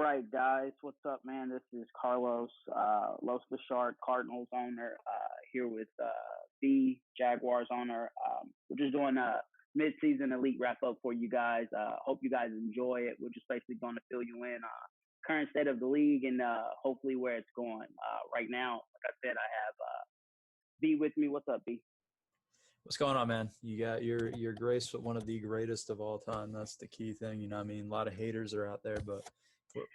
right, guys. What's up, man? This is Carlos, Los Bashard Cardinals owner, here with B Jaguars owner. We're just doing a mid-season elite wrap-up for you guys. Hope you guys enjoy it. We're just basically going to fill you in current state of the league and hopefully where it's going. Right now, like I said, I have B with me. What's up, B? What's going on, man? You got your grace with one of the greatest of all time. That's the key thing. I mean, a lot of haters are out there, but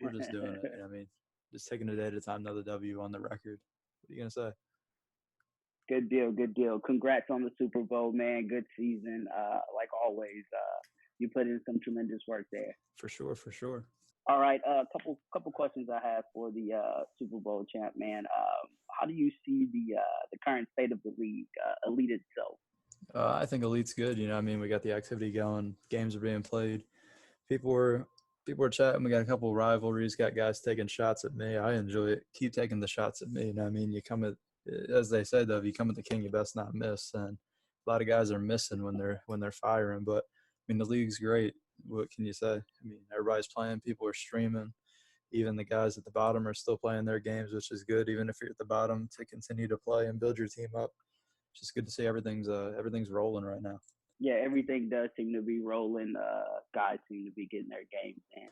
we're just doing it. I mean, just taking a day at a time, another W on the record. What are you going to say? Good deal, good deal. Congrats on the Super Bowl, man. Good season. Like always, you put in some tremendous work there. For sure, for sure. All right, couple questions I have for the Super Bowl champ, man. How do you see the current state of the league, elite itself? I think Elite's good. I mean, we got the activity going. Games are being played. People were chatting. We got a couple of rivalries. Got guys taking shots at me. I enjoy it. Keep taking the shots at me. I mean, you come at, as they say though, if you come at the king, you best not miss. And a lot of guys are missing when they're firing. But I mean, the league's great. What can you say? I mean, everybody's playing. People are streaming. Even the guys at the bottom are still playing their games, which is good. Even if you're at the bottom, to continue to play and build your team up. It's just good to see everything's rolling right now. Yeah, everything does seem to be rolling. Guys seem to be getting their games in.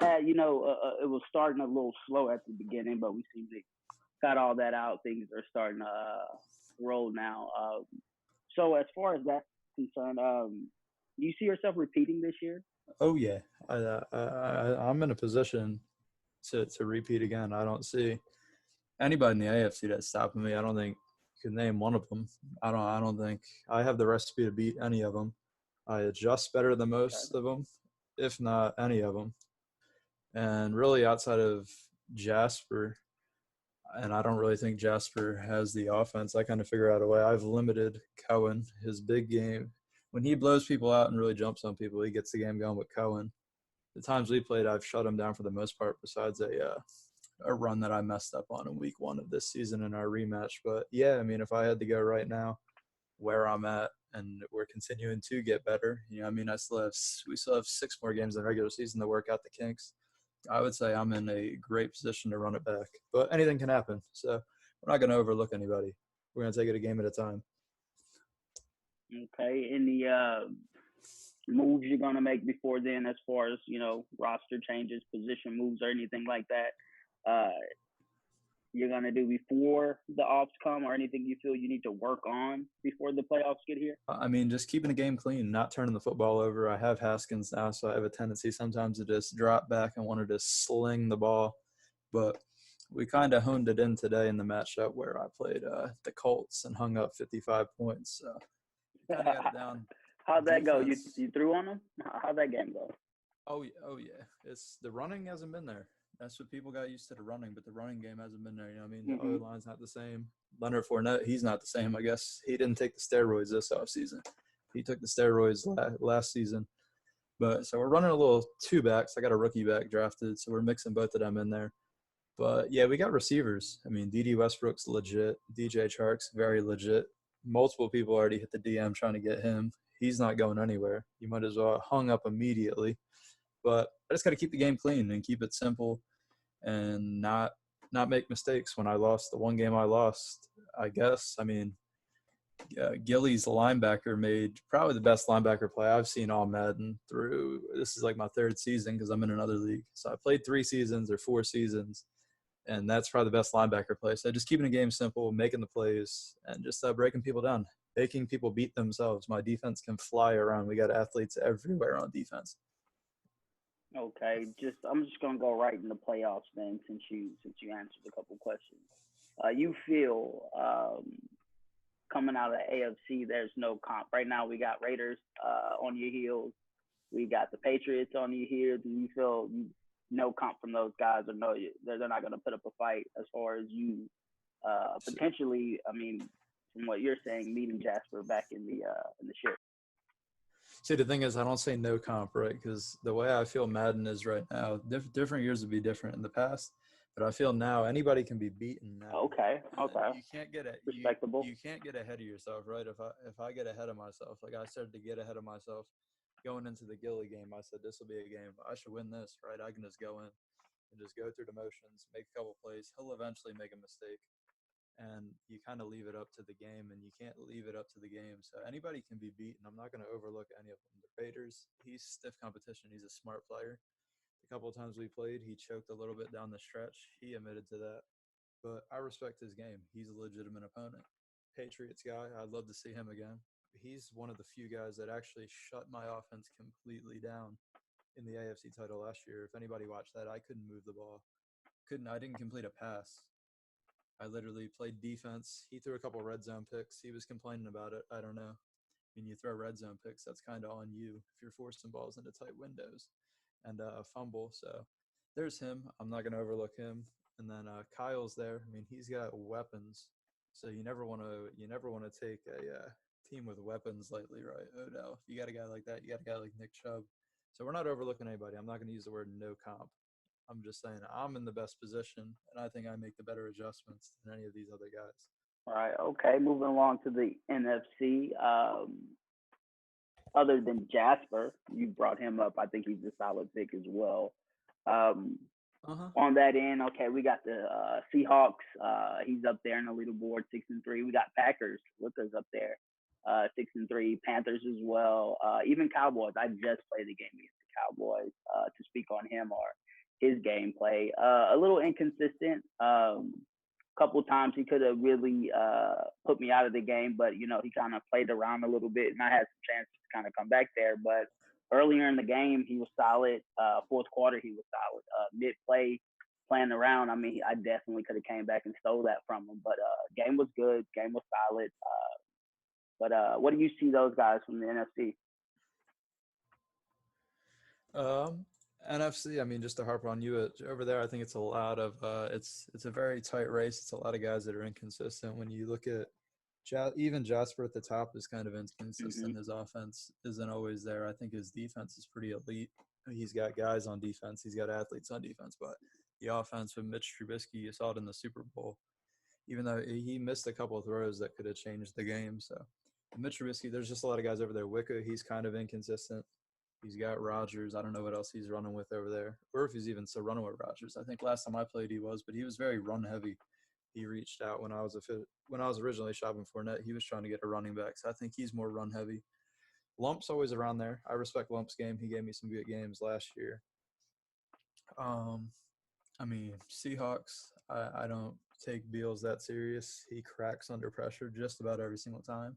It was starting a little slow at the beginning, but we seem to got all that out. Things are starting to roll now. So as far as that's concerned, do you see yourself repeating this year? Oh yeah, I'm in a position to repeat again. I don't see anybody in the AFC that's stopping me. I don't think you can name one of them. I don't think I have the recipe to beat any of them. I adjust better than most of them, if not any of them. And really, outside of Jasper, and I don't really think Jasper has the offense. I kind of figure out a way. I've limited Cohen, his big game. When he blows people out and really jumps on people, he gets the game going with Cohen. The times we played, I've shut him down for the most part, besides a run that I messed up on in week 1 of this season in our rematch. But yeah, I mean, if I had to go right now where I'm at and we're continuing to get better, I mean, we still have 6 more games in the regular season to work out the kinks. I would say I'm in a great position to run it back, but anything can happen. So we're not going to overlook anybody. We're going to take it a game at a time. Okay. Any moves you're going to make before then, as far as, roster changes, position moves, or anything like that, you're going to do before the offs come, or anything you feel you need to work on before the playoffs get here? I mean, just keeping the game clean, not turning the football over. I have Haskins now, so I have a tendency sometimes to just drop back and want to just sling the ball. But we kind of honed it in today in the matchup where I played the Colts and hung up 55 points. So kind of got it down. How'd that go? You threw on them? How'd that game go? Oh yeah. It's the running hasn't been there. That's what people got used to, the running, but the running game hasn't been there. I mean, the O-line's not the same. Leonard Fournette, he's not the same. I guess he didn't take the steroids this offseason. He took the steroids last season. But so we're running a little 2 backs. I got a rookie back drafted, so we're mixing both of them in there. But yeah, we got receivers. I mean, D.D. Westbrook's legit. DJ Chark's very legit. Multiple people already hit the DM trying to get him. He's not going anywhere. You might as well hung up immediately. But I just got to keep the game clean and keep it simple and not make mistakes. When I lost the one game I lost, I guess, I mean, Gilly's linebacker made probably the best linebacker play I've seen all Madden through. This is like my 3rd season because I'm in another league. So I played 3 seasons or 4 seasons, and that's probably the best linebacker play. So just keeping the game simple, making the plays, and just breaking people down, making people beat themselves. My defense can fly around. We got athletes everywhere on defense. Okay, I'm just gonna go right in the playoffs then, since you answered a couple questions. You feel coming out of the AFC, there's no comp right now. We got Raiders on your heels. We got the Patriots on your heels. Do you feel no comp from those guys, or no, they're not gonna put up a fight as far as you potentially? I mean, from what you're saying, meeting Jasper back in the ship. See, the thing is, I don't say no comp, right? Because the way I feel Madden is right now, different years would be different in the past. But I feel now anybody can be beaten now. Okay. You can't get respectable. You can't get ahead of yourself, right? If I get ahead of myself, like I started to get ahead of myself going into the Gilly game, I said this will be a game I should win this, right? I can just go in and just go through the motions, make a couple plays. He'll eventually make a mistake. And you kind of leave it up to the game, and you can't leave it up to the game. So anybody can be beaten. I'm not going to overlook any of them. The Raiders, he's stiff competition. He's a smart player. A couple of times we played, he choked a little bit down the stretch. He admitted to that. But I respect his game. He's a legitimate opponent. Patriots guy, I'd love to see him again. He's one of the few guys that actually shut my offense completely down in the AFC title last year. If anybody watched that, I couldn't move the ball. I didn't complete a pass. I literally played defense. He threw a couple red zone picks. He was complaining about it. I don't know. I mean, you throw red zone picks, that's kind of on you if you're forcing balls into tight windows and a fumble. So there's him. I'm not going to overlook him. And then Kyle's there. I mean, he's got weapons. So you never want to take a team with weapons lightly, right? Odell. If you got a guy like that, you got a guy like Nick Chubb. So we're not overlooking anybody. I'm not going to use the word no comp. I'm just saying I'm in the best position, and I think I make the better adjustments than any of these other guys. All right. Okay. Moving along to the NFC. Other than Jasper, you brought him up. I think he's a solid pick as well. On that end, okay, we got the Seahawks. He's up there in the leaderboard, 6-3. We got Packers. Luka's up there, 6-3. Panthers as well. Even Cowboys. I just played the game against the Cowboys to speak on him or his gameplay. A little inconsistent. Couple times he could have really put me out of the game, but he kind of played around a little bit, and I had some chances to kind of come back there. But earlier in the game, he was solid. Fourth quarter, he was solid. Mid-play, playing around, I mean, I definitely could have came back and stole that from him. But game was good. Game was solid. But what do you see those guys from the NFC? NFC, I mean, just to harp on you over there, I think it's a lot of it's a very tight race. It's a lot of guys that are inconsistent. When you look at even Jasper at the top is kind of inconsistent. His offense isn't always there. I think his defense is pretty elite. He's got guys on defense. He's got athletes on defense. But the offense with Mitch Trubisky, you saw it in the Super Bowl. Even though he missed a couple of throws that could have changed the game. So Mitch Trubisky, there's just a lot of guys over there. Wicca, he's kind of inconsistent. He's got Rodgers. I don't know what else he's running with over there, or if he's even still running with Rodgers. I think last time I played he was, but he was very run heavy. He reached out when I was originally shopping for Fournette. He was trying to get a running back, so I think he's more run heavy. Lump's always around there. I respect Lump's game. He gave me some good games last year. I mean, Seahawks, I don't take Beals that serious. He cracks under pressure just about every single time,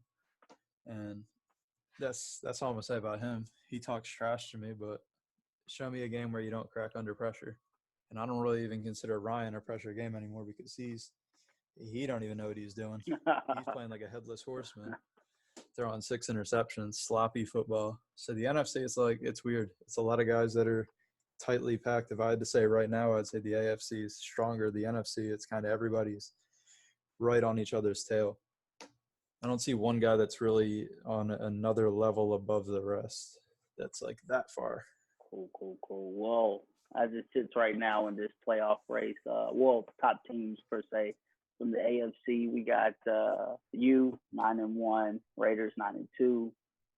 and that's all I'm gonna say about him. He talks trash to me, but show me a game where you don't crack under pressure. And I don't really even consider Ryan a pressure game anymore because he don't even know what he's doing. He's playing like a headless horseman, throwing 6 interceptions, sloppy football. So the NFC, it's weird. It's a lot of guys that are tightly packed. If I had to say right now, I'd say the AFC is stronger. The NFC, it's kind of everybody's right on each other's tail. I don't see one guy that's really on another level above the rest that's like that far. Cool. Well, as it sits right now in this playoff race, top teams per se from the AFC, we got you 9-1, Raiders 9-2.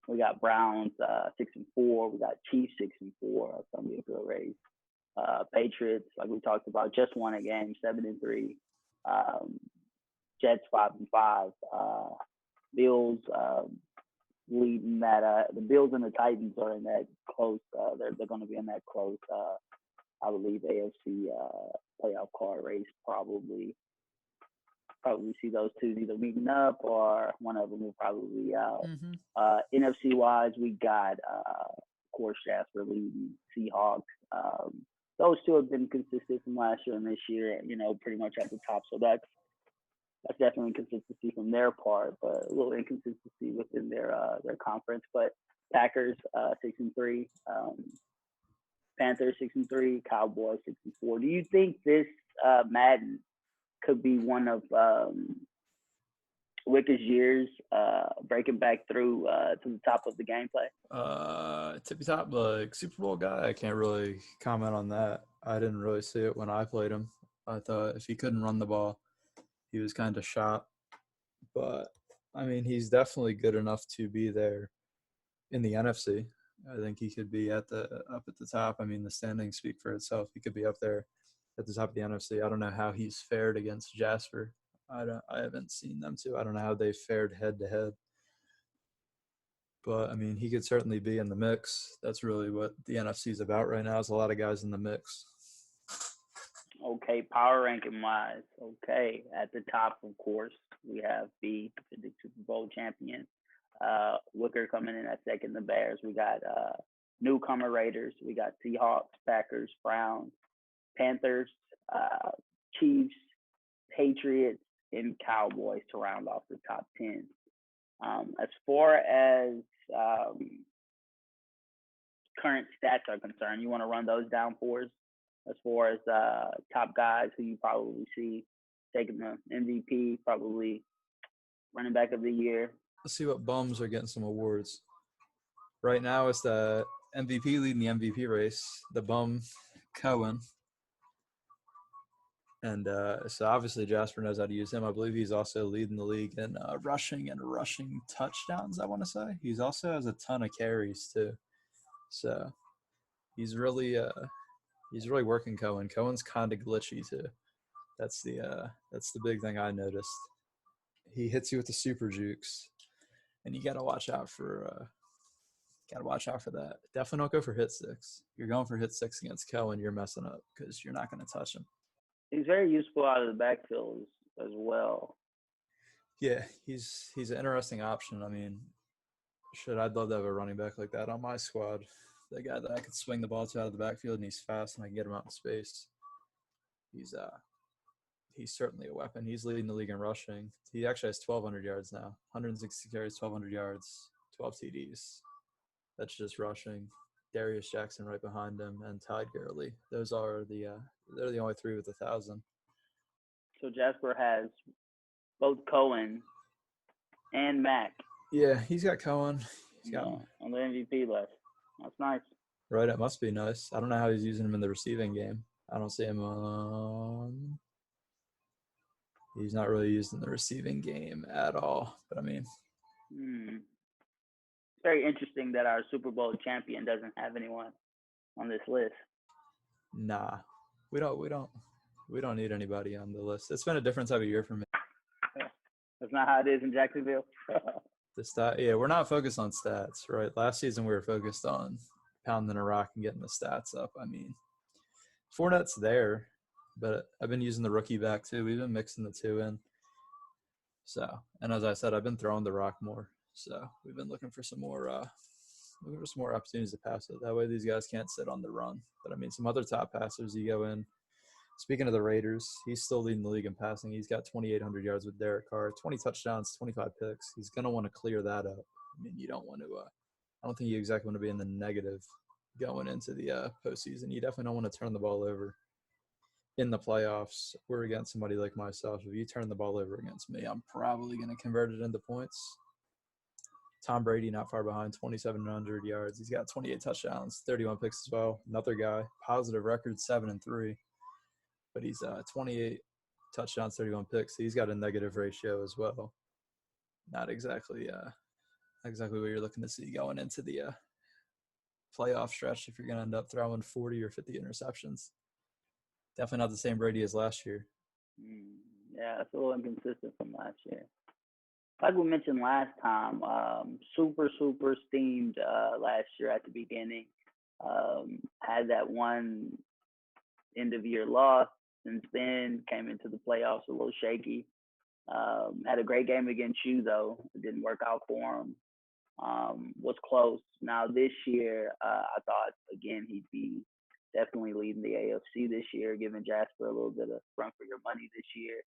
We got Browns 6-4. We got Chiefs 6-4. That's gonna be a good race. Patriots, like we talked about, just won a game, 7-3. Jets 5-5. Bills leading that. The Bills and the Titans are in that close. They're going to be in that close. I believe AFC playoff card race probably see those two either meeting up or one of them will probably be out. NFC wise, we got of course Jasper leading Seahawks. Those two have been consistent from last year and this year. Pretty much at the top. So that's definitely consistency from their part, but a little inconsistency within their conference. But Packers 6-3, Panthers 6-3, Cowboys 6-4. Do you think this Madden could be one of Wicca's years breaking back through to the top of the gameplay? Tippy top, like Super Bowl guy, I can't really comment on that. I didn't really see it when I played him. I thought if he couldn't run the ball, he was kind of shot. But, I mean, he's definitely good enough to be there in the NFC. I think he could be up at the top. I mean, the standings speak for itself. He could be up there at the top of the NFC. I don't know how he's fared against Jasper. I haven't seen them two. I don't know how they fared head to head. But I mean, he could certainly be in the mix. That's really what the NFC is about right now. Is a lot of guys in the mix. Okay, power ranking wise. Okay, at the top, of course, we have the Super Bowl champion, Wicker coming in at second. The Bears. We got newcomer Raiders. We got Seahawks, Packers, Browns, Panthers, Chiefs, Patriots, and Cowboys to round off the top 10. As far as current stats are concerned, you want to run those down for us? As far as top guys who you probably see taking the MVP, probably running back of the year. Let's see what bums are getting some awards. Right now, it's the MVP leading the MVP race, the bum Cohen. And so obviously Jasper knows how to use him. I believe he's also leading the league in rushing touchdowns, I want to say. He's also has a ton of carries too. So he's really working Cohen. Cohen's kind of glitchy too. That's the big thing I noticed. He hits you with the super jukes, and you got to watch out for that. Definitely don't go for hit six. You're going for hit six against Cohen, you're messing up because you're not going to touch him. He's very useful out of the backfield as well. Yeah, he's an interesting option. I mean, I'd love to have a running back like that on my squad. The guy that I could swing the ball to out of the backfield, and he's fast, and I can get him out in space. He's certainly a weapon. He's leading the league in rushing. He actually has 1,200 yards now. 160 carries, 1,200 yards, 12 TDs. That's just rushing. Darius Jackson right behind him, and Todd Gurley. Those are they're the only three with 1,000. So Jasper has both Cohen and Mack. Yeah, he's got Cohen. He's got on the MVP list. That's nice. Right, it must be nice. I don't know how he's using him in the receiving game. I don't see him on. He's not really used in the receiving game at all. But I mean, it's very interesting that our Super Bowl champion doesn't have anyone on this list. Nah, we don't need anybody on the list. It's been a different type of year for me. That's not how it is in Jacksonville. We're not focused on stats, right? Last season we were focused on pounding a rock and getting the stats up. I mean, Fournette's there, but I've been using the rookie back too. We've been mixing the two in. So, and as I said, I've been throwing the rock more. So we've been looking for some more opportunities to pass it. That way these guys can't sit on the run. But I mean, some other top passers, you go in. Speaking of the Raiders, he's still leading the league in passing. He's got 2,800 yards with Derek Carr, 20 touchdowns, 25 picks. He's going to want to clear that up. I mean, you don't want to I don't think you exactly want to be in the negative going into the postseason. You definitely don't want to turn the ball over in the playoffs or against somebody like myself. If you turn the ball over against me, I'm probably going to convert it into points. Tom Brady not far behind, 2,700 yards. He's got 28 touchdowns, 31 picks as well. Another guy, positive record, 7-3. But he's 28 touchdowns, 31 picks. He's got a negative ratio as well. Not exactly what you're looking to see going into the playoff stretch if you're going to end up throwing 40 or 50 interceptions. Definitely not the same Brady as last year. Yeah, it's a little inconsistent from last year. Like we mentioned last time, super steamed last year at the beginning. Had that one end-of-year loss. Since then, came into the playoffs a little shaky. Had a great game against you, though. It didn't work out for him. Was close. Now, this year, I thought, again, he'd be definitely leading the AFC this year, giving Jasper a little bit of run for your money this year.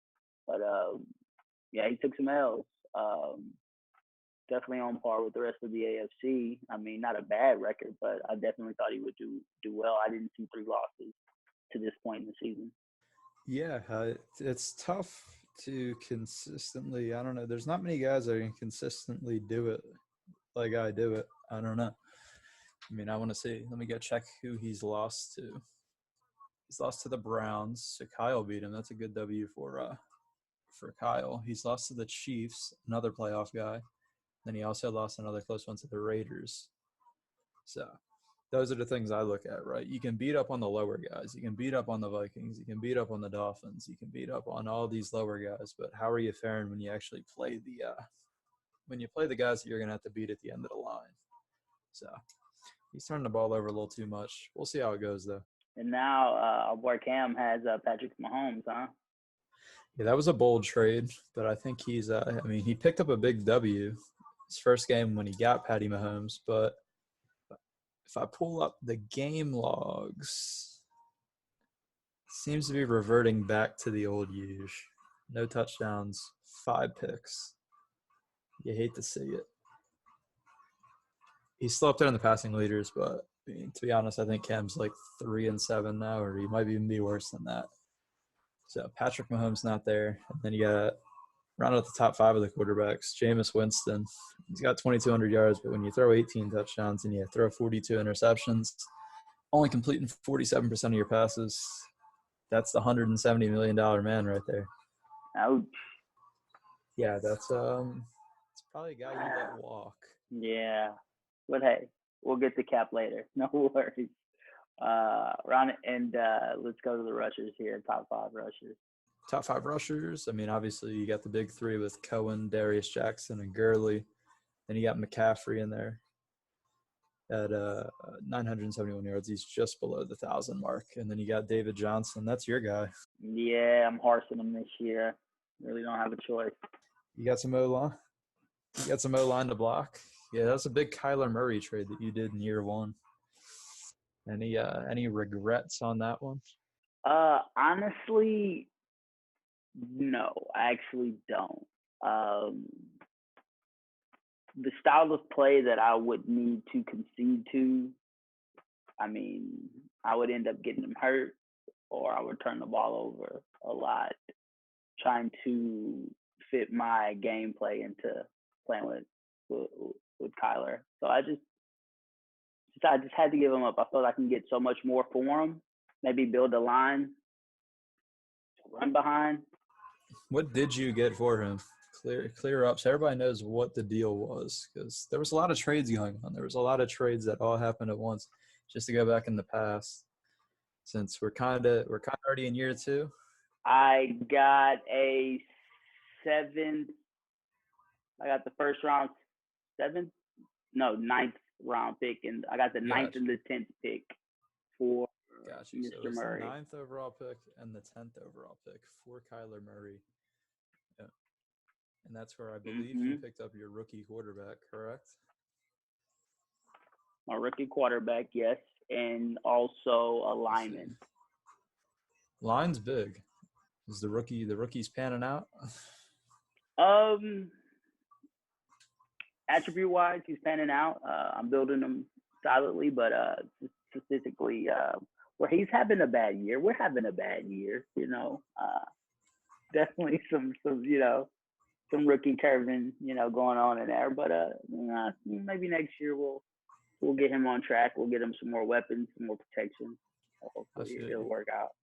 But, yeah, he took some L's. Definitely on par with the rest of the AFC. I mean, not a bad record, but I definitely thought he would do well. I didn't see 3 losses to this point in the season. Yeah, it's tough to consistently. I don't know. There's not many guys that can consistently do it like I do it. I don't know. I mean, I want to see. Let me go check who he's lost to. He's lost to the Browns. So Kyle beat him. That's a good W for Kyle. He's lost to the Chiefs, another playoff guy. Then he also lost another close one to the Raiders. So those are the things I look at, right? You can beat up on the lower guys. You can beat up on the Vikings. You can beat up on the Dolphins. You can beat up on all these lower guys. But how are you faring when you actually play the guys that you're going to have to beat at the end of the line? So he's turning the ball over a little too much. We'll see how it goes, though. And now our boy Cam has Patrick Mahomes, huh? Yeah, that was a bold trade, but I think he picked up a big W his first game when he got Patty Mahomes. But if I pull up the game logs, seems to be reverting back to the old use. No touchdowns, 5 picks. You hate to see it. He's still up there in the passing leaders, but to be honest, I think Cam's like 3-7 now, or he might even be worse than that. So Patrick Mahomes not there. And then you got round out the top 5 of the quarterbacks, Jameis Winston. He's got 2,200 yards, but when you throw 18 touchdowns and you throw 42 interceptions, only completing 47% of your passes, that's the $170 million man right there. Ouch. Yeah, that's it's probably a guy you let walk. Yeah. But hey, we'll get to Cap later. No worries. Ron, and let's go to the rushers here, top 5 rushers. Top 5 rushers. I mean, obviously you got the big 3 with Cohen, Darius Jackson, and Gurley. Then you got McCaffrey in there at 971 yards. He's just below the 1,000 mark. And then you got David Johnson. That's your guy. Yeah, I'm horsing him this year. Really don't have a choice. You got some O-line? You got some O-line to block? Yeah, that's a big Kyler Murray trade that you did in year 1. Any regrets on that one? Honestly, no, I actually don't. The style of play that I would need to concede to, I mean, I would end up getting him hurt, or I would turn the ball over a lot, trying to fit my gameplay into playing with Kyler. So I just had to give him up. I felt I can get so much more for him. Maybe build a line, run behind. What did you get for him? Clear up so everybody knows what the deal was, because there was a lot of trades going on. There was a lot of trades that all happened at once. Just to go back in the past, since we're kind of already in year 2. I got a 7th. I got the first round 9th round pick, and I got the 9th and the 10th pick for Mr. So Murray. The 9th overall pick and the 10th overall pick for Kyler Murray. Yeah. And that's where I believe you picked up your rookie quarterback, correct? My rookie quarterback, yes, and also a lineman. Line's big. Is the rookie's panning out? Attribute wise, he's panning out. I'm building him solidly, but statistically, where he's having a bad year, we're having a bad year. Definitely some some rookie curving, going on in there. But maybe next year we'll get him on track. We'll get him some more weapons, some more protection. Hopefully it'll work out.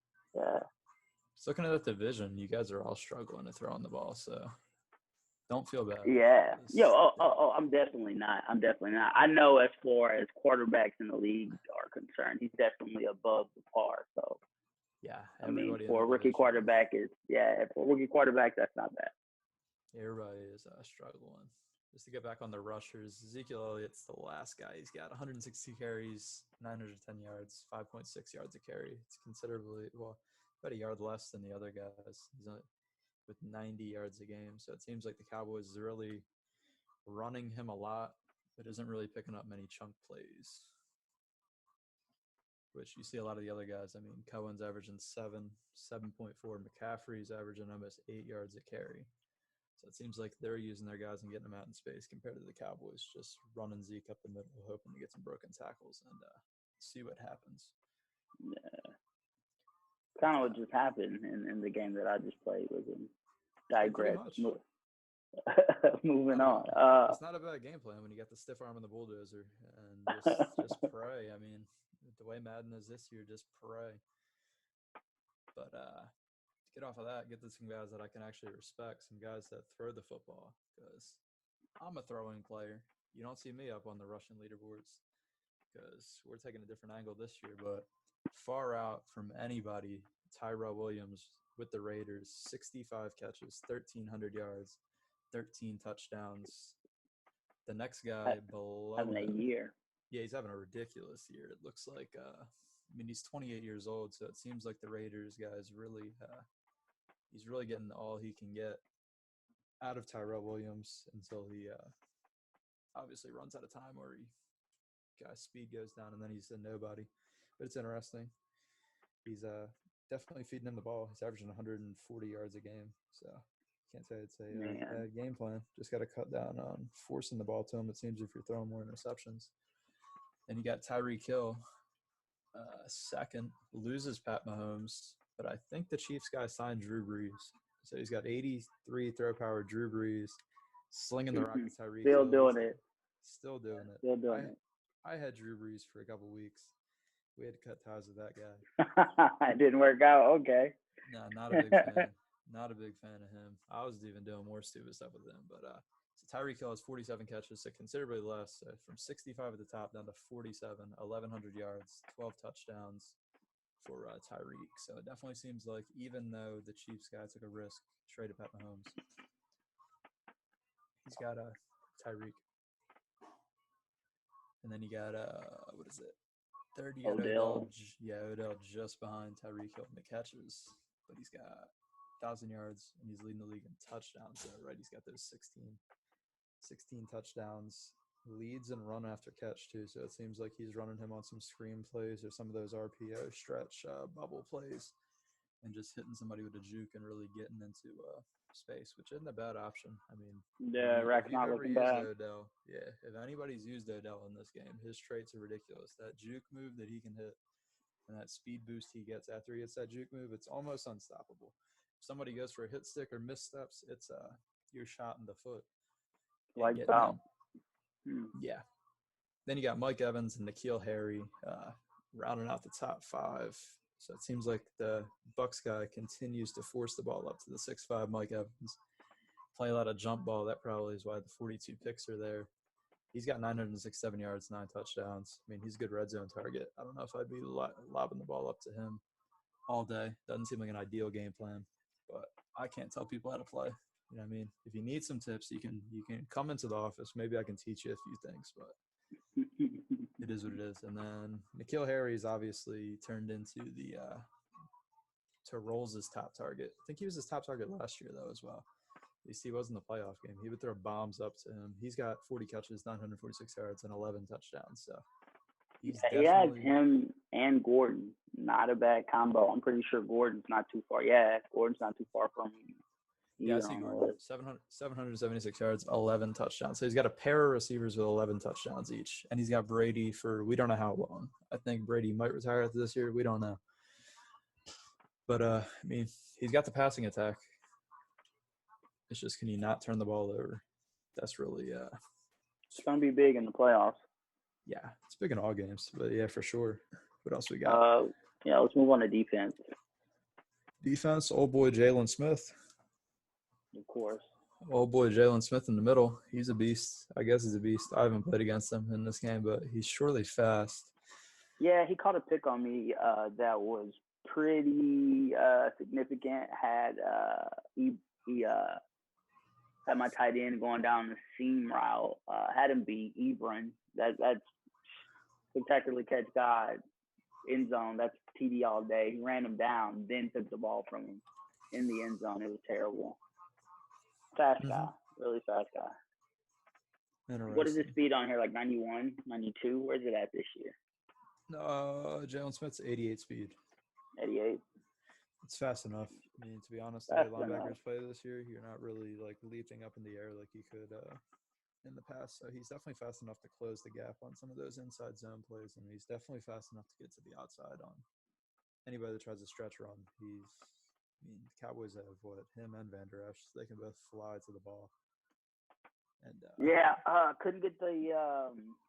Just looking at that division, you guys are all struggling to throw on the ball, so don't feel bad. Yeah. I'm definitely not. I know as far as quarterbacks in the league are concerned, he's definitely above the par. So yeah, I mean, for a rookie quarterback, that's not bad. Everybody is struggling. Just to get back on the rushers, Ezekiel Elliott's the last guy. He's got 160 carries, 910 yards, 5.6 yards a carry. It's considerably, about a yard less than the other guys. He's with 90 yards a game. So it seems like the Cowboys is really running him a lot, but isn't really picking up many chunk plays, which you see a lot of the other guys. I mean, Cohen's averaging 7.4. McCaffrey's averaging almost 8 yards a carry. So it seems like they're using their guys and getting them out in space compared to the Cowboys, just running Zeke up the middle, hoping to get some broken tackles and see what happens. Yeah. Kind of what just happened in the game that I just played was in digress. Moving on. It's not a bad game plan when you got the stiff arm and the bulldozer and just pray. I mean, the way Madden is this year, just pray. But get off of that, get to some guys that I can actually respect, some guys that throw the football, because I'm a throwing player. You don't see me up on the rushing leaderboards. because we're taking a different angle this year, but far out from anybody, Tyra Williams with the Raiders, 65 catches, 1,300 yards, 13 touchdowns. The next guy below having a him, year. yeah, he's having a ridiculous year. It looks like, he's 28 years old, so it seems like the Raiders guy's really, he's really getting all he can get out of Tyrell Williams until he obviously runs out of time or guy's speed goes down and then he's a nobody. But it's interesting. He's definitely feeding him the ball. He's averaging 140 yards a game, so can't say it's a bad game plan. Just got to cut down on forcing the ball to him, it seems, if you're throwing more interceptions. And you got Tyreek Hill, second, loses Pat Mahomes, but I think the Chiefs guy signed Drew Brees. So he's got 83 throw power Drew Brees, slinging the rock to Tyreek Still Hill. doing it. Still doing it. Still doing it. I had Drew Brees for a couple weeks. We had to cut ties with that guy. It didn't work out. Okay. No, not a big fan. Not a big fan of him. I was even doing more stupid stuff with him. But so Tyreek Hill has 47 catches, so considerably less, from 65 at the top down to 47, 1,100 yards, 12 touchdowns for Tyreek. So it definitely seems like even though the Chiefs guy took a risk, traded Pat Mahomes, he's got Tyreek. And then you got, what is it? Third, you got Odell. Odell just behind Tyreek Hill in the catches. But he's got 1,000 yards, and he's leading the league in touchdowns. So, right, he's got those 16 touchdowns, leads and run after catch, too. So it seems like he's running him on some screen plays or some of those RPO stretch bubble plays and just hitting somebody with a juke and really getting into space, which isn't a bad option. I mean, Rack's not looking bad. Odell, if anybody's used Odell in this game, his traits are ridiculous. That juke move that he can hit and that speed boost he gets after he hits that juke move, it's almost unstoppable. If somebody goes for a hit stick or missteps, it's your shot in the foot. Lights out. Yeah. Then you got Mike Evans and N'Keal Harry rounding out the top five. So it seems like the Bucs guy continues to force the ball up to the 6'5" Mike Evans. Play a lot of jump ball. That probably is why the 42 picks are there. He's got 967 yards, 9 touchdowns. I mean, he's a good red zone target. I don't know if I'd be lobbing the ball up to him all day. Doesn't seem like an ideal game plan, but I can't tell people how to play. You know what I mean? If you need some tips, you can come into the office. Maybe I can teach you a few things, but it is what it is. And then N'Keal Harry's obviously turned into the to Rolls' top target. I think he was his top target last year, though, as well. At least he was in the playoff game. He would throw bombs up to him. He's got 40 catches, 946 yards, and 11 touchdowns. So he has him and Gordon. Not a bad combo. I'm pretty sure Gordon's not too far. Yeah, Gordon's not too far from him. Yeah, I see Gordon. 776 yards, 11 touchdowns. So he's got a pair of receivers with 11 touchdowns each. And he's got Brady for we don't know how long. I think Brady might retire after this year. We don't know. But, I mean, he's got the passing attack. It's just, can you not turn the ball over? That's really it's going to be big in the playoffs. Yeah, it's big in all games. But, yeah, for sure. What else we got? Let's move on to defense. Defense, old boy Jalen Smith. Of course. Old boy Jalen Smith in the middle. He's a beast. I guess he's a beast. I haven't played against him in this game, but he's surely fast. Yeah, he caught a pick on me that was pretty significant. Had he had my tight end going down the seam route. Had him beat Ebron. That's spectacular catch guy. End zone. That's TD all day. He ran him down, then took the ball from him in the end zone. It was terrible. Fast guy. Really fast guy. What is his speed on here? Like 91, 92? Where's it at this year? Jalen Smith's 88 speed. 88. It's fast enough. I mean, to be honest, the way linebackers play this year, you're not really like leaping up in the air like you could in the past. So he's definitely fast enough to close the gap on some of those inside zone plays, and he's definitely fast enough to get to the outside on anybody that tries to stretch run. The Cowboys have him and Van Der Esch. They can both fly to the ball. And couldn't get the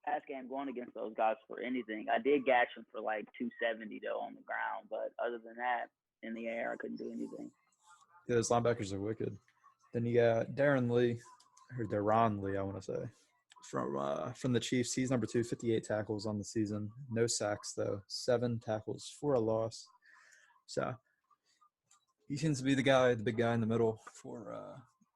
pass game going against those guys for anything. I did gash him for like 270 though on the ground, but other than that, in the air, I couldn't do anything. Yeah, those linebackers are wicked. Then you got Deron Lee, I want to say. from the Chiefs. He's number 2, 58 tackles on the season. No sacks, though. 7 tackles for a loss. So he seems to be the big guy in the middle for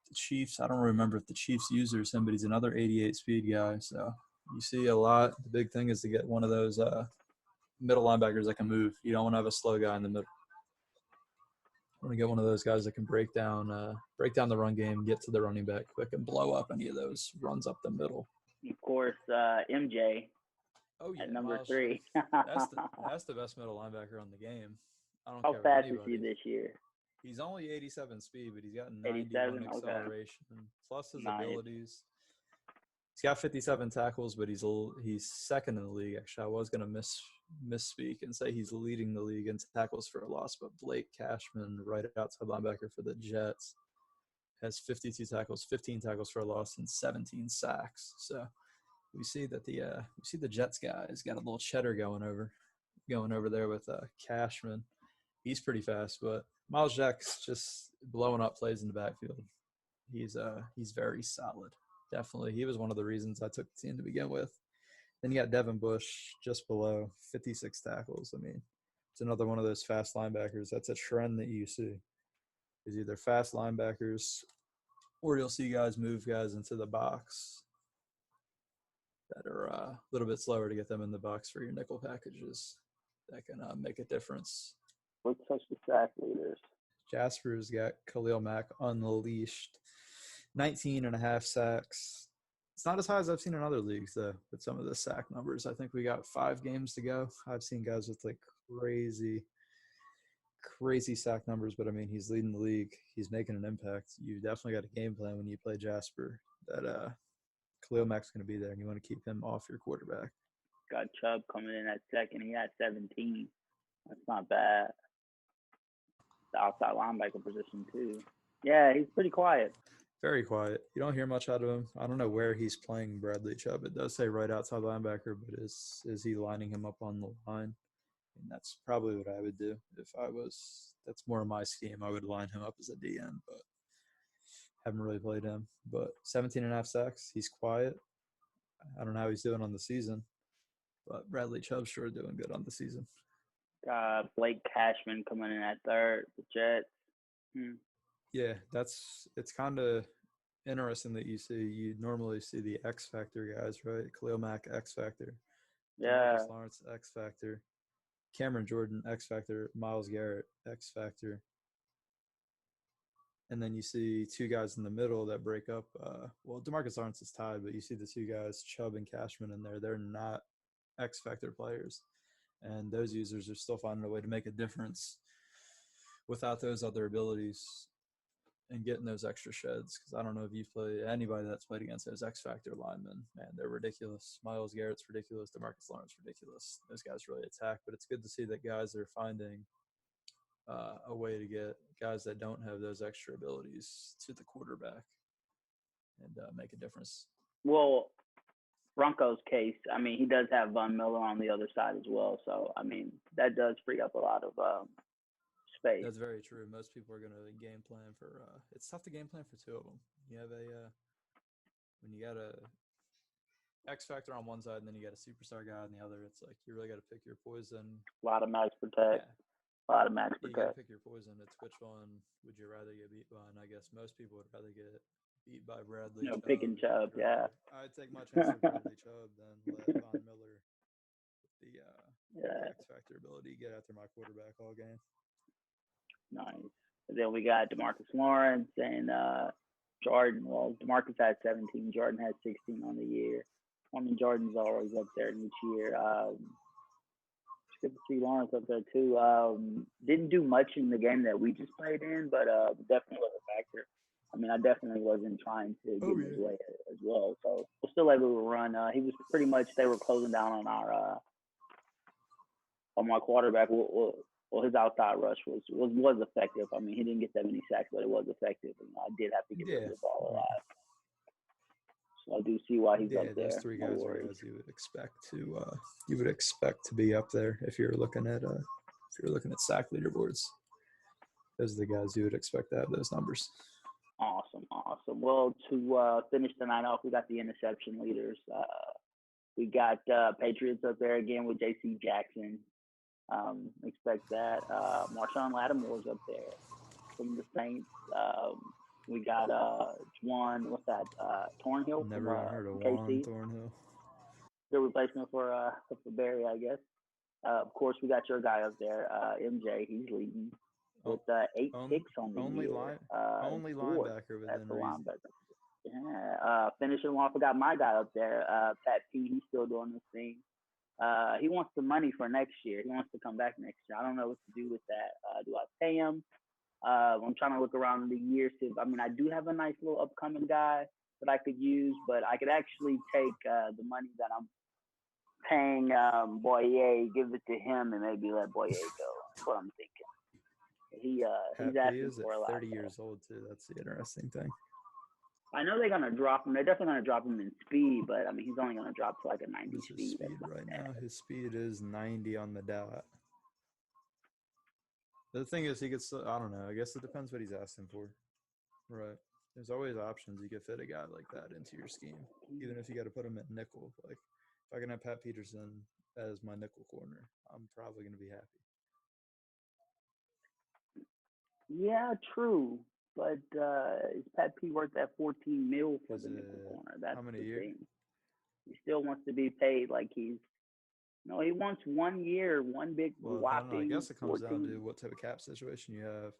the Chiefs. I don't remember if the Chiefs users him, but he's another 88 speed guy. So you see a lot. The big thing is to get one of those middle linebackers that can move. You don't want to have a slow guy in the middle. You want to get one of those guys that can break down the run game, get to the running back quick, and blow up any of those runs up the middle. Of course, MJ. Oh yeah, at number Miles 3. that's the best middle linebacker on the game. I don't How care fast what is he this year? He's only 87 speed, but he's got 91 87? acceleration. Okay. Plus his Nice. abilities. He's got 57 tackles, but he's second in the league. Actually, I was gonna misspeak and say he's leading the league in tackles for a loss, but Blake Cashman, right outside linebacker for the Jets, has 52 tackles, 15 tackles for a loss, and 17 sacks. So we see that the Jets guys got a little cheddar going over there with Cashman. He's pretty fast, but Miles Jack's just blowing up plays in the backfield. He's very solid. Definitely, he was one of the reasons I took the team to begin with. Then you got Devin Busch just below, 56 tackles. I mean, it's another one of those fast linebackers. That's a trend that you see. Is either fast linebackers or you'll see guys move guys into the box that are a little bit slower to get them in the box for your nickel packages that can make a difference. Let's touch the sack leaders. Jasper's got Khalil Mack unleashed. 19 and a half sacks. It's not as high as I've seen in other leagues, though, with some of the sack numbers. I think we got 5 games to go. I've seen guys with, like, crazy sack numbers, but, I mean, he's leading the league. He's making an impact. You definitely got a game plan when you play Jasper that Khalil Mack's going to be there, and you want to keep him off your quarterback. Got Chubb coming in at second. He had 17. That's not bad. The outside linebacker position, too. Yeah, he's pretty quiet. Very quiet. You don't hear much out of him. I don't know where he's playing Bradley Chubb. It does say right outside linebacker, but is he lining him up on the line? And that's probably what I would do if I was. That's more of my scheme. I would line him up as a DN, but haven't really played him. But 17 and a half sacks. He's quiet. I don't know how he's doing on the season, but Bradley Chubb's sure doing good on the season. Got Blake Cashman coming in at third. The Jets. Yeah, it's kind of interesting that you normally see the X Factor guys, right? Khalil Mack, X Factor. Yeah. Marcus Lawrence, X Factor. Cameron Jordan, X Factor. Myles Garrett, X Factor. And then you see 2 guys in the middle that break up. Well, DeMarcus Lawrence is tied, but you see the 2 guys, Chubb and Cashman, in there. They're not X Factor players. And those users are still finding a way to make a difference without those other abilities and getting those extra sheds. Because I don't know if you've played anybody that's played against those X Factor linemen. Man, they're ridiculous. Myles Garrett's ridiculous. DeMarcus Lawrence ridiculous. Those guys really attack. But it's good to see that guys are finding a way to get guys that don't have those extra abilities to the quarterback and make a difference. Well, Bronco's case, I mean, he does have Von Miller on the other side as well. So, I mean, that does free up a lot of space. That's very true. Most people are going to game plan for it's tough to game plan for 2 of them. You have when you got a X Factor on one side and then you got a superstar guy on the other, it's like you really got to pick your poison. A lot of max protect. Yeah. A lot of max You got to protect. pick your poison. It's which one would you rather get beat by? And I guess most people would rather get beat by Bradley Chubb. Picking Chubb, yeah. I'd take my chance with Bradley Chubb than let Von Miller with the X Factor ability get after my quarterback all game. Nice. And then we got DeMarcus Lawrence and Jordan. Well, DeMarcus had 17. Jordan had 16 on the year. I mean, Jordan's always up there in each year. It's good to see Lawrence up there, too. Didn't do much in the game that we just played in, but definitely was a factor. I mean, I definitely wasn't trying to get his way as well. So we're still able to run. He was pretty much, they were closing down on our on my quarterback. Well, his outside rush was effective. I mean, he didn't get that many sacks, but it was effective. I did have to get rid of the ball a lot. So I do see why he's up there. Those 3 guys are guys you would expect to be up there if you're looking at sack leaderboards. Those are the guys you would expect to have those numbers. Awesome, awesome. Well, to finish the night off, we got the interception leaders. We got Patriots up there again with J.C. Jackson. Expect that. Marshawn Lattimore's up there from the Saints. We got Juan, what's that? Thornhill Never even heard of from Juan KC. Thornhill. Good replacement for Barry, I guess. Of course, we got your guy up there, MJ. He's leading with 8 picks on the only year. only Fourth linebacker as within the reason. linebacker. Yeah. Finishing off, I got my guy up there, Pat P. He's still doing this thing. He wants the money for next year. He wants to come back next year. I don't know what to do with that. Do I pay him? I'm trying to look around the years. I do have a nice little upcoming guy that I could use, but I could actually take the money that I'm paying Boye, give it to him, and maybe let Boye go. That's what I'm thinking. He's asking for a lot. 30 years old too. That's the interesting thing. I know they're gonna drop him. They're definitely gonna drop him in speed, but I mean he's only gonna drop to like a 90 What's speed. his speed right now? His speed is 90 on the dot. The thing is, he gets. I don't know. I guess it depends what he's asking for. Right. There's always options. You could fit a guy like that into your scheme, even if you got to put him at nickel. Like if I can have Pat Peterson as my nickel corner, I'm probably going to be happy. Yeah, true. But is Pat P worth that 14 mil for the nickel corner? That's how many the years? thing. He still wants to be paid like he's. No, he wants 1 year, one big whopping. I guess it comes 14. down to what type of cap situation you have,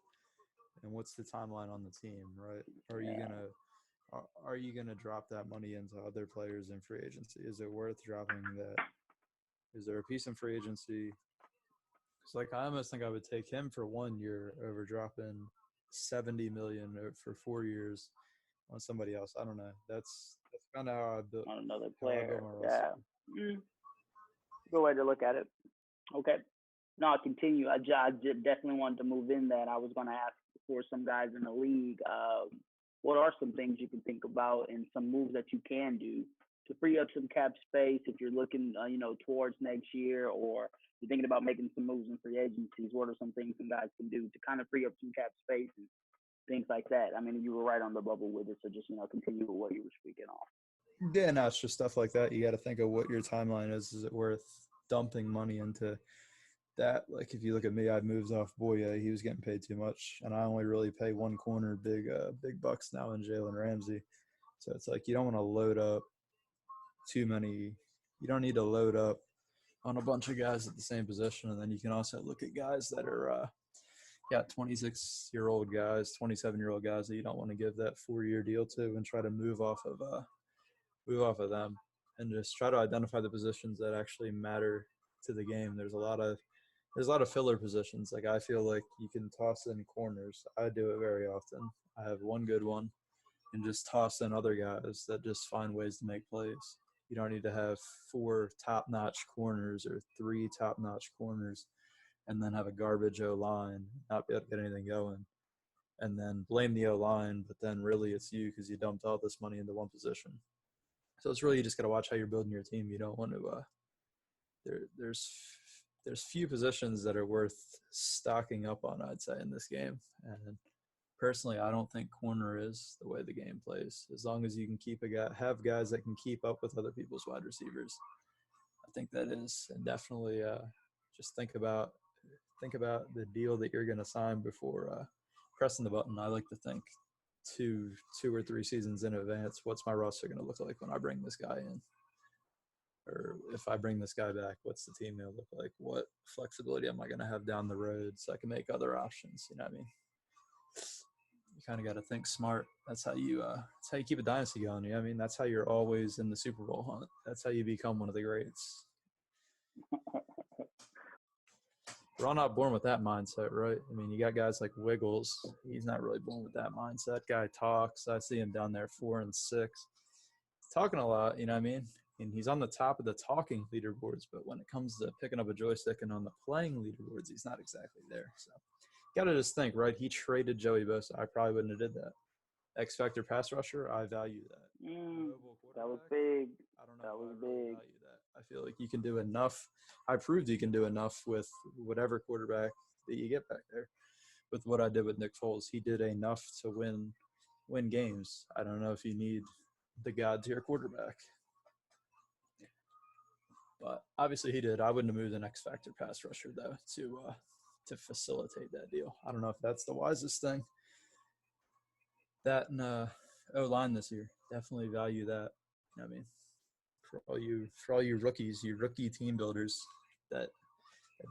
and what's the timeline on the team, right? Are you gonna drop that money into other players in free agency? Is it worth dropping that? Is there a piece in free agency? Because like I almost think I would take him for 1 year over dropping $70 million for 4 years on somebody else. I don't know. That's kind of how I built on another player. my roster. Yeah. Good way to look at it. Okay. No, I'll continue. I definitely wanted to move in that. I was going to ask for some guys in the league. What are some things you can think about and some moves that you can do to free up some cap space if you're looking, towards next year, or you're thinking about making some moves in free agencies? What are some things some guys can do to kind of free up some cap space and things like that? I mean, you were right on the bubble with it, so just continue with what you were speaking off. Yeah, no, it's just stuff like that. You got to think of what your timeline is. Is it worth dumping money into that? Like if you look at me, I moved off Boye. He was getting paid too much, and I only really pay one corner big bucks now in Jalen Ramsey. So it's like you don't want to load up too many. You don't need to load up on a bunch of guys at the same position, and then you can also look at guys that are 26-year-old guys, 27-year-old guys that you don't want to give that 4-year deal to, and try to move off of them, and just try to identify the positions that actually matter to the game. There's a lot of filler positions. Like I feel like you can toss in corners. I do it very often. I have one good one, and just toss in other guys that just find ways to make plays. You don't need to have 4 top-notch corners or 3 top-notch corners and then have a garbage O-line, not be able to get anything going, and then blame the O-line, but then really it's you because you dumped all this money into one position. So it's really you just got to watch how you're building your team. You don't want to there's few positions that are worth stocking up on, I'd say, in this game. And personally, I don't think corner is the way the game plays. As long as you can have guys that can keep up with other people's wide receivers, I think that is. And definitely just think about the deal that you're going to sign before pressing the button. I like to think two or 3 seasons in advance, what's my roster going to look like when I bring this guy in? Or if I bring this guy back, what's the team going to look like? What flexibility am I going to have down the road so I can make other options? You know what I mean? You kind of got to think smart. That's how you keep a dynasty going. You know what I mean? That's how you're always in the Super Bowl hunt. That's how you become one of the greats. We're all not born with that mindset, right? I mean, you got guys like Wiggles. He's not really born with that mindset. Guy talks. I see him down there 4 and 6. He's talking a lot, you know what I mean? And he's on the top of the talking leaderboards, but when it comes to picking up a joystick and on the playing leaderboards, he's not exactly there. So you got to just think, right? He traded Joey Bosa. I probably wouldn't have did that. X Factor pass rusher, I value that. That was big. I don't know. That was I really big. value that. I feel like you can do enough. I proved you can do enough with whatever quarterback that you get back there. With what I did with Nick Foles, he did enough to win win games. I don't know if you need the god tier quarterback. But obviously he did. I wouldn't have moved an X Factor pass rusher though to facilitate that deal. I don't know if that's the wisest thing. That and O-line this year, definitely value that. I mean, for all you rookies, you rookie team builders that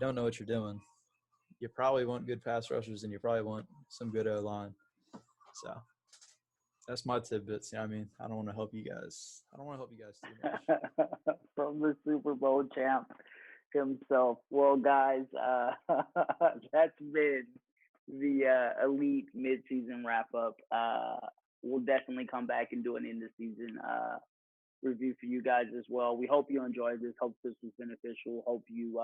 don't know what you're doing, you probably want good pass rushers and you probably want some good O-line. So that's my tidbits. I mean, I don't want to help you guys. I don't want to help you guys too much. From the Super Bowl champ himself. Well, guys, that's been the Elite midseason wrap up. We'll definitely come back and do an end of season review for you guys as well. We hope you enjoyed this. Hope this was beneficial. Hope you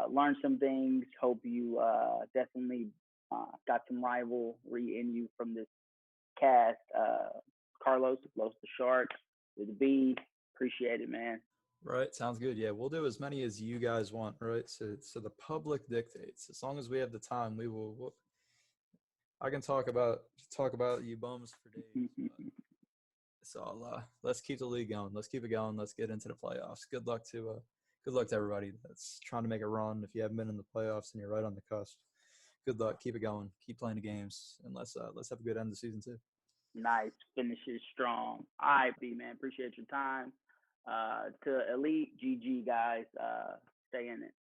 learned some things. Hope you definitely got some rivalry in you from this cast. Carlos, Los the Shark, with the B. Appreciate it, man. Right, sounds good. Yeah, we'll do as many as you guys want. Right, so the public dictates. As long as we have the time, we will. I can talk about you bums for days. So let's keep the league going. Let's keep it going. Let's get into the playoffs. Good luck to everybody that's trying to make a run. If you haven't been in the playoffs and you're right on the cusp, good luck. Keep it going. Keep playing the games, and let's have a good end of the season too. Nice, finishes strong. All right, B man, appreciate your time. To Elite, GG guys, stay in it.